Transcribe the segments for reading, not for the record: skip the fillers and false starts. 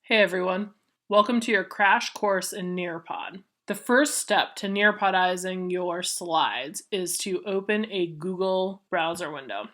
Hey everyone, welcome to your crash course in Nearpod. The first step to Nearpodizing your slides is to open a Google browser window.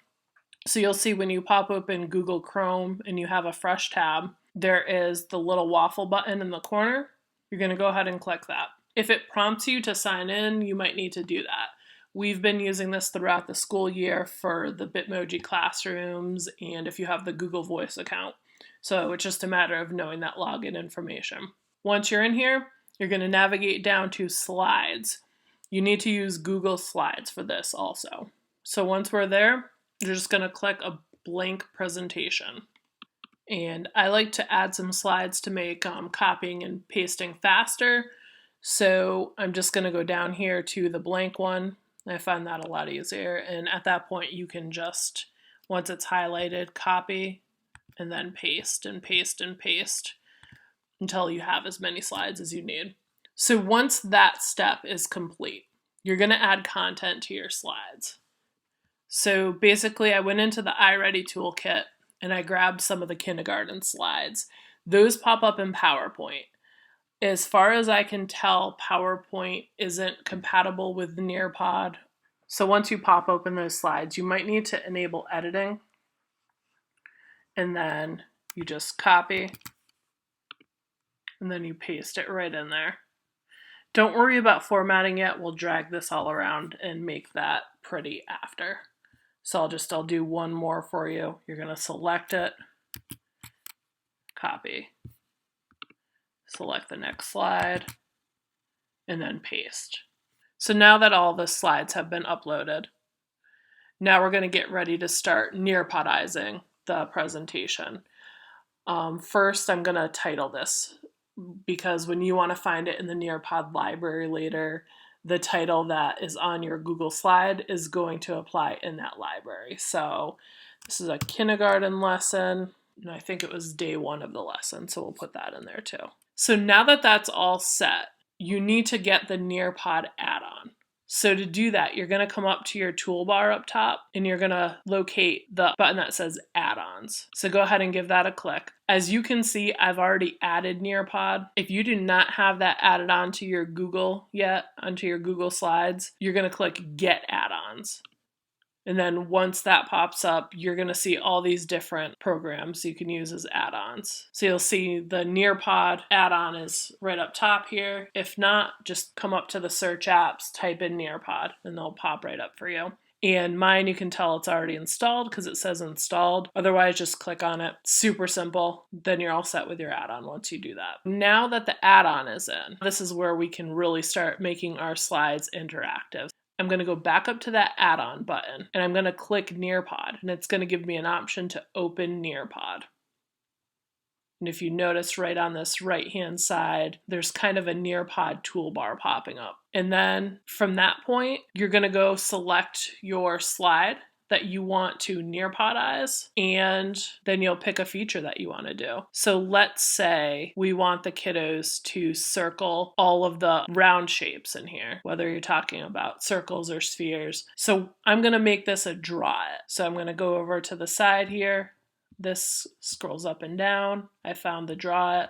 So you'll see when you pop open Google Chrome and you have a fresh tab, there is the little waffle button in the corner. You're going to go ahead and click that. If it prompts you to sign in, you might need to do that. We've been using this throughout the school year for the Bitmoji classrooms and if you have the Google Voice account. So it's just a matter of knowing that login information. Once you're in here, you're going to navigate down to Slides. You need to use Google Slides for this also. So once we're there, you're just going to click a blank presentation. And I like to add some slides to make copying and pasting faster. So I'm just going to go down here to the blank one. I find that a lot easier. And at that point, you can just, once it's highlighted, copy and then paste and paste and paste until you have as many slides as you need. So once that step is complete, you're going to add content to your slides. So basically, I went into the iReady toolkit and I grabbed some of the kindergarten slides. Those pop up in PowerPoint. As far as I can tell, PowerPoint isn't compatible with the Nearpod. So once you pop open those slides, you might need to enable editing. And then you just copy and then you paste it right in there. Don't worry about formatting yet. We'll drag this all around and make that pretty after. So I'll do one more for you. You're going to select it, copy, select the next slide, and then paste. So now that all the slides have been uploaded, now we're going to get ready to start Nearpodizing the presentation. First, I'm going to title this because when you want to find it in the Nearpod library later, the title that is on your Google slide is going to apply in that library. So this is a kindergarten lesson, and I think it was day 1 of the lesson, so we'll put that in there too. So now that that's all set, you need to get the Nearpod add-on. So to do that, you're going to come up to your toolbar up top and you're going to locate the button that says add-ons. So go ahead and give that a click. As you can see, I've already added Nearpod. If you do not have that added onto your Google yet, onto your Google Slides, you're going to click Get Add-ons. And then once that pops up, you're going to see all these different programs you can use as add-ons. So you'll see the Nearpod add-on is right up top here. If not, just come up to the search apps, type in Nearpod, and they'll pop right up for you. And mine, you can tell it's already installed because it says installed. Otherwise, just click on it. Super simple. Then you're all set with your add-on once you do that. Now that the add-on is in, this is where we can really start making our slides interactive. I'm going to go back up to that add-on button and I'm going to click Nearpod and it's going to give me an option to open Nearpod. And if you notice right on this right-hand side, there's kind of a Nearpod toolbar popping up. And then from that point, you're going to go select your slide that you want to Nearpodize, and then you'll pick a feature that you want to do. So let's say we want the kiddos to circle all of the round shapes in here, whether you're talking about circles or spheres. So I'm going to make this a draw it. So I'm going to go over to the side here. This scrolls up and down. I found the draw it.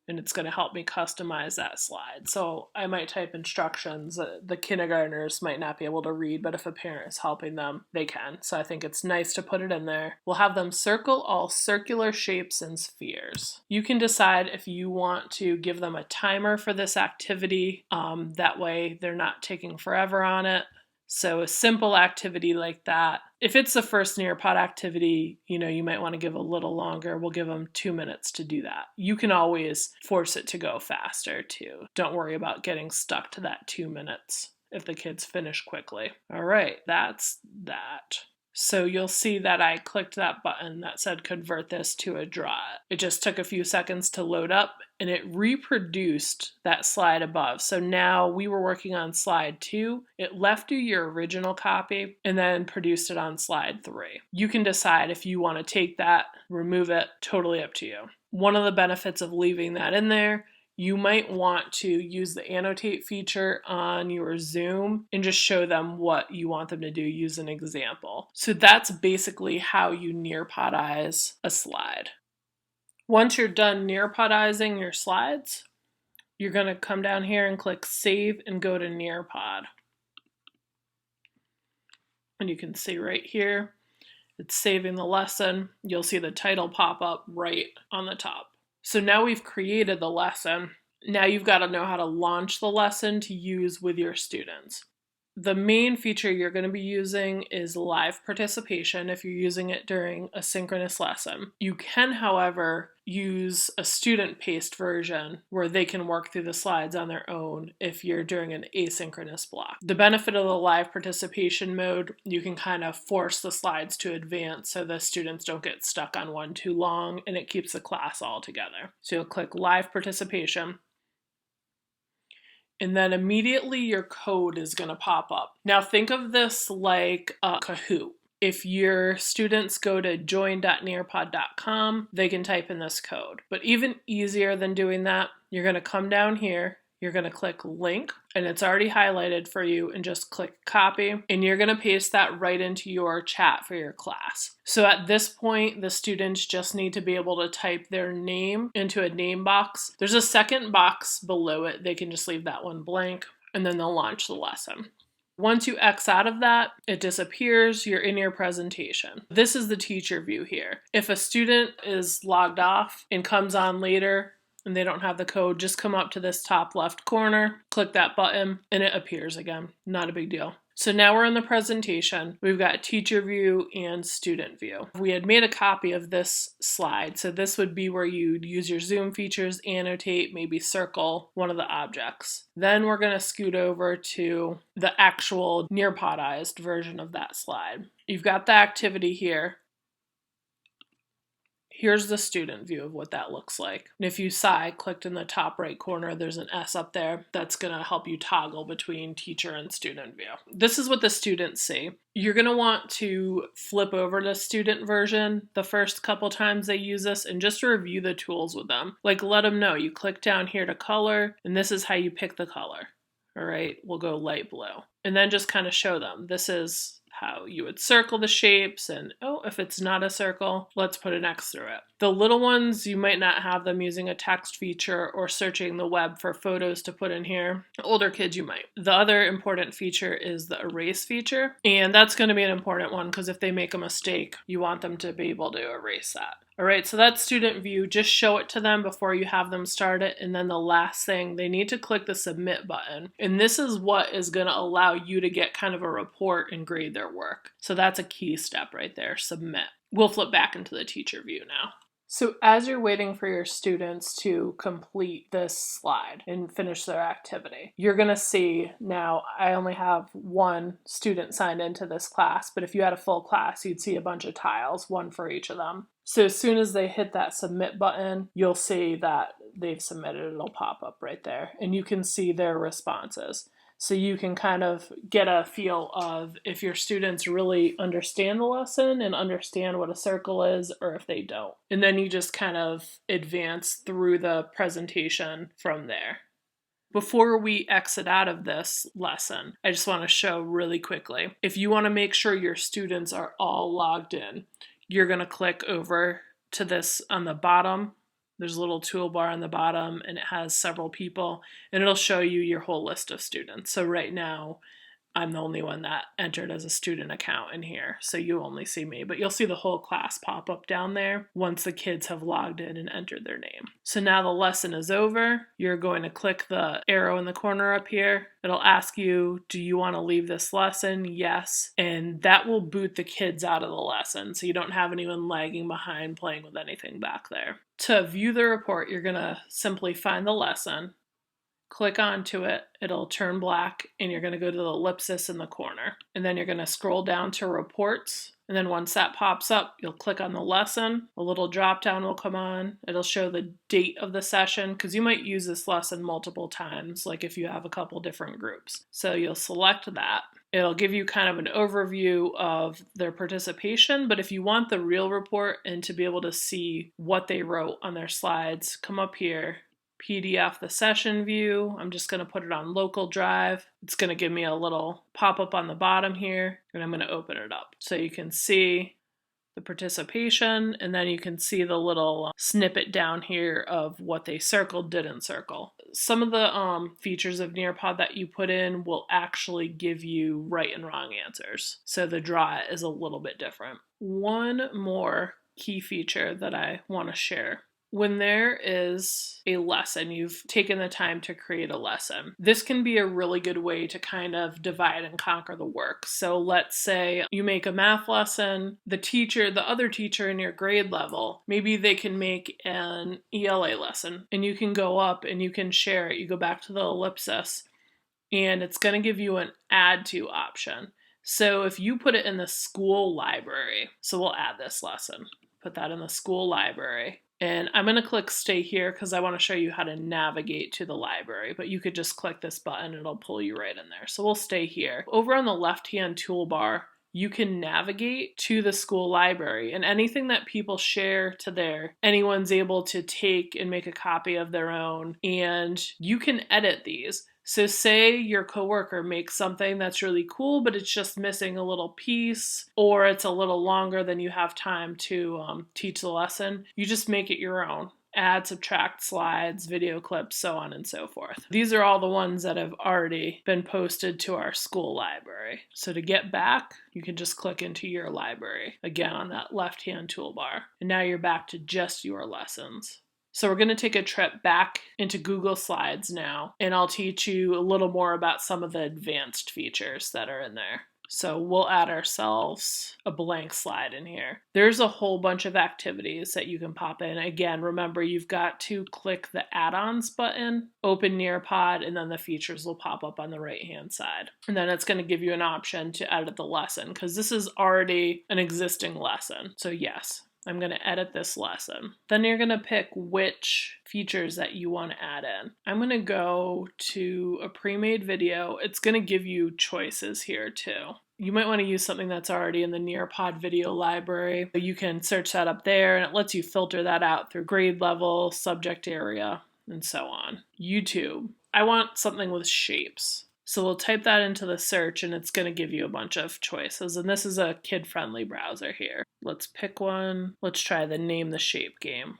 And it's going to help me customize that slide. So I might type instructions. The kindergartners might not be able to read, but if a parent is helping them, they can. So I think it's nice to put it in there. We'll have them circle all circular shapes and spheres. You can decide if you want to give them a timer for this activity. That way they're not taking forever on it. So a simple activity like that, if it's the first Nearpod activity, you might want to give a little longer. We'll give them 2 minutes to do that. You can always force it to go faster too. Don't worry about getting stuck to that 2 minutes if the kids finish quickly. All right, that's that. So you'll see that I clicked that button that said convert this to a draw. It just took a few seconds to load up and it reproduced that slide above. So now we were working on slide 2. It left you your original copy and then produced it on slide 3. You can decide if you want to take that, remove it, totally up to you. One of the benefits of leaving that in there, you might want to use the annotate feature on your Zoom and just show them what you want them to do, use an example. So that's basically how you Nearpodize a slide. Once you're done Nearpodizing your slides, you're going to come down here and click Save and go to Nearpod. And you can see right here, it's saving the lesson. You'll see the title pop up right on the top. So now we've created the lesson. Now you've got to know how to launch the lesson to use with your students. The main feature you're going to be using is live participation if you're using it during a synchronous lesson. You can, however, use a student-paced version where they can work through the slides on their own if you're doing an asynchronous block. The benefit of the live participation mode, you can kind of force the slides to advance so the students don't get stuck on one too long, and it keeps the class all together. So you'll click live participation. And then immediately your code is going to pop up. Now think of this like a Kahoot. If your students go to join.nearpod.com, they can type in this code. But even easier than doing that, you're going to come down here, you're going to click link, and it's already highlighted for you, and just click copy, and you're going to paste that right into your chat for your class. So at this point, the students just need to be able to type their name into a name box. There's a second box below it. They can just leave that one blank, and then they'll launch the lesson. Once you X out of that, it disappears, you're in your presentation. This is the teacher view here. If a student is logged off and comes on later, and they don't have the code, just come up to this top left corner, click that button, and it appears again. Not a big deal. So now we're in the presentation. We've got teacher view and student view. We had made a copy of this slide, so this would be where you'd use your zoom features, annotate, maybe circle one of the objects. Then we're going to scoot over to the actual Nearpodized version of that slide. You've got the activity here. Here's the student view of what that looks like. And if you saw, I clicked in the top right corner, there's an S up there that's going to help you toggle between teacher and student view. This is what the students see. You're going to want to flip over to student version the first couple times they use this and just review the tools with them. Like let them know you click down here to color, and this is how you pick the color. All right, we'll go light blue. And then just kind of show them this is how you would circle the shapes, and oh, if it's not a circle, let's put an X through it. The little ones, you might not have them using a text feature or searching the web for photos to put in here. Older kids, you might. The other important feature is the erase feature, and that's going to be an important one because if they make a mistake, you want them to be able to erase that. All right, so that's student view. Just show it to them before you have them start it. And then the last thing, they need to click the submit button. And this is what is going to allow you to get kind of a report and grade their work. So that's a key step right there, submit. We'll flip back into the teacher view now. So as you're waiting for your students to complete this slide and finish their activity, you're going to see now I only have one student signed into this class, but if you had a full class, you'd see a bunch of tiles, one for each of them. So as soon as they hit that submit button, you'll see that they've submitted. It'll pop up right there, and you can see their responses. So you can kind of get a feel of if your students really understand the lesson and understand what a circle is, or if they don't. And then you just kind of advance through the presentation from there. Before we exit out of this lesson, I just want to show really quickly. If you want to make sure your students are all logged in, you're going to click over to this on the bottom. There's a little toolbar on the bottom, and it has several people, and it'll show you your whole list of students. So right now, I'm the only one that entered as a student account in here, so you only see me, but you'll see the whole class pop up down there once the kids have logged in and entered their name. So now the lesson is over. You're going to click the arrow in the corner up here. It'll ask you, do you want to leave this lesson? Yes. And that will boot the kids out of the lesson, so you don't have anyone lagging behind playing with anything back there. To view the report, you're going to simply find the lesson, click onto it, it'll turn black, and you're going to go to the ellipsis in the corner. And then you're going to scroll down to reports. And then once that pops up, you'll click on the lesson. A little drop down will come on. It'll show the date of the session because you might use this lesson multiple times, like if you have a couple different groups. So you'll select that. It'll give you kind of an overview of their participation, but if you want the real report and to be able to see what they wrote on their slides, come up here, PDF the session view. I'm just going to put it on local drive. It's going to give me a little pop-up on the bottom here, and I'm going to open it up so you can see the participation, and then you can see the little snippet down here of what they circled, didn't circle. Some of the features of Nearpod that you put in will actually give you right and wrong answers. So the draw is a little bit different. One more key feature that I want to share. When there is a lesson, you've taken the time to create a lesson, this can be a really good way to kind of divide and conquer the work. So let's say you make a math lesson, the other teacher in your grade level, maybe they can make an ELA lesson, and you can go up and you can share it. You go back to the ellipsis, and it's going to give you an add to option. So if you put it in the school library, so we'll add this lesson, put that in the school library. And I'm going to click stay here because I want to show you how to navigate to the library, but you could just click this button, it'll pull you right in there. So we'll stay here. Over on the left-hand toolbar, you can navigate to the school library, and anything that people share to there, anyone's able to take and make a copy of their own, and you can edit these. So say your coworker makes something that's really cool, but it's just missing a little piece, or it's a little longer than you have time to teach the lesson. You just make it your own. Add, subtract slides, video clips, so on and so forth. These are all the ones that have already been posted to our school library. So to get back, you can just click into your library, again on that left-hand toolbar. And now you're back to just your lessons. So we're going to take a trip back into Google Slides now, and I'll teach you a little more about some of the advanced features that are in there. So we'll add ourselves a blank slide in here. There's a whole bunch of activities that you can pop in. Again, remember you've got to click the add-ons button, open Nearpod, and then the features will pop up on the right-hand side. And then it's going to give you an option to edit the lesson because this is already an existing lesson. So yes, I'm going to edit this lesson. Then you're going to pick which features that you want to add in. I'm going to go to a pre-made video. It's going to give you choices here too. You might want to use something that's already in the Nearpod video library. You can search that up there, and it lets you filter that out through grade level, subject area, and so on. YouTube. I want something with shapes. So we'll type that into the search, and it's going to give you a bunch of choices. And this is a kid-friendly browser here. Let's pick one. Let's try the name the shape game.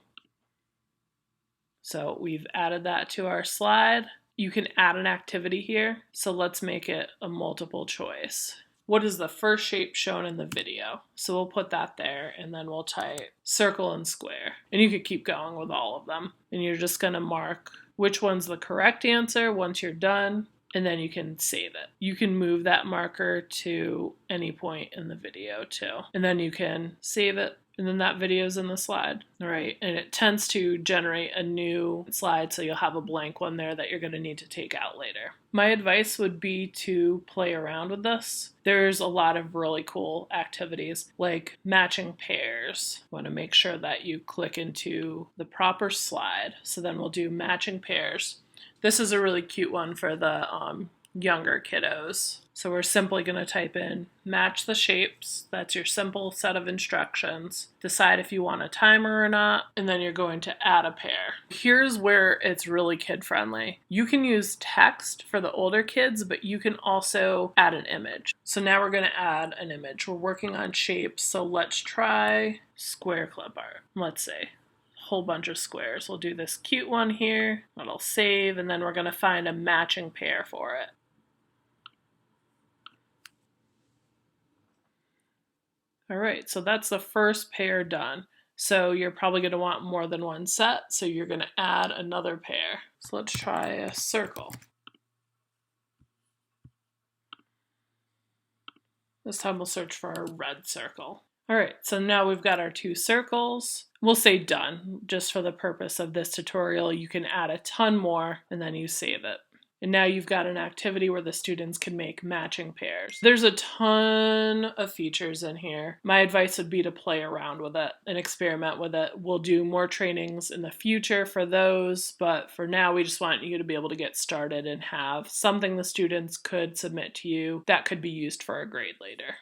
So we've added that to our slide. You can add an activity here. So let's make it a multiple choice. What is the first shape shown in the video? So we'll put that there, and then we'll type circle and square. And you could keep going with all of them. And you're just going to mark which one's the correct answer once you're done. And then you can save it. You can move that marker to any point in the video too. And then you can save it, and then that video is in the slide. All right, and it tends to generate a new slide, so you'll have a blank one there that you're gonna need to take out later. My advice would be to play around with this. There's a lot of really cool activities like matching pairs. Want to make sure that you click into the proper slide. So then we'll do matching pairs. This is a really cute one for the younger kiddos. So we're simply going to type in match the shapes. That's your simple set of instructions. Decide if you want a timer or not, and then you're going to add a pair. Here's where it's really kid friendly. You can use text for the older kids, but you can also add an image. So now we're going to add an image. We're working on shapes, so let's try square clip art. Let's see. Whole bunch of squares. We'll do this cute one here. It'll save, and then we're going to find a matching pair for it. All right, so that's the first pair done. So you're probably going to want more than one set, so you're going to add another pair. So let's try a circle. This time we'll search for a red circle. All right, so now we've got our two circles. We'll say done, just for the purpose of this tutorial. You can add a ton more, and then you save it. And now you've got an activity where the students can make matching pairs. There's a ton of features in here. My advice would be to play around with it and experiment with it. We'll do more trainings in the future for those, but for now we just want you to be able to get started and have something the students could submit to you that could be used for a grade later.